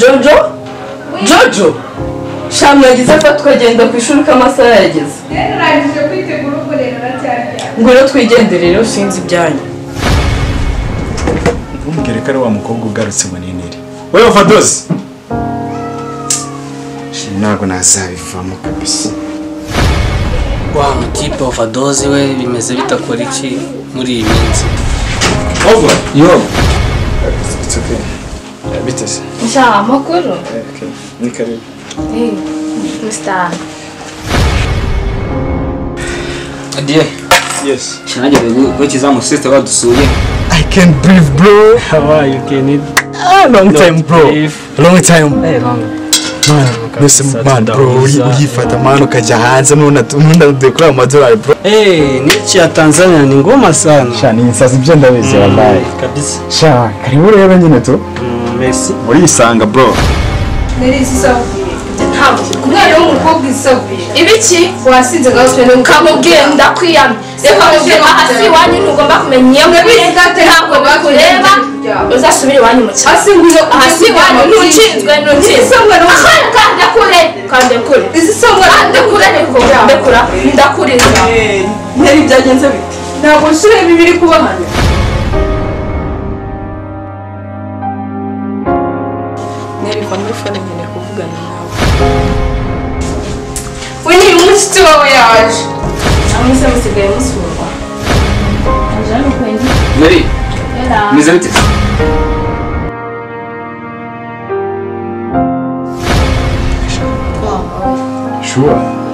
Jojo? Jojo? Shamwe yagize ko twagenda ku ishuri k'amasaha yageze. Narangije kwitegura ubwo rero aracyarya. Ngwino twigendere rero sinzi ibyanyu. Umbwire ko ari wa mukobwa ugarutse ngo ninere. Wewe Fadozi. Ntabwo nazabivamo kabisa. Wa mutipe wa Fadozi we bimeze bitakora iki muri iyi minsi? Over. Yo. It's okay. Bitese. Inshallah makuru. Okay. Ni karibu. Mr. Adiye. Yes. Shanaje go kizamu sister badusuye. I can breathe, bro. How are you? Can it? Long time, bro. Long time. Hey, long. Man, listen, man, bro. Uyifata man ukajya hanze nunda ndekura amadolari, bro. Hey, nichi ya Tanzania ni ngoma sana. Sha ni insazi byo ndabizi wallahi. Kabisa. Sha, karibu rero nyine to. Merci. Muri isanga, bro. Nari isabwiye. Ntabwo. Umwana w'umukobwa isabwiye. Ibiki? Wasinze gaho twene Kamubwira ndakwiyamye. Reka mubwira hasi wanyu ntugomba kumenya iyo ntabwo bakureba. Uzasubira iwanyu mu cyaro. Hasi wanyu ntucinzwe. Kande kure. Izisomwa Kande kure niko. Ndekura. Ndakuriza. Ntari byagenze bite? ntabwo nshuro bibiri kuba hano. Neriva muri fone nkeneye kuvugana nawe. We ni umushyitsi wawe yaje. Amuse musigaye musurwa. Ajana kwendi. Mary. Ela. Mizabite. Sure.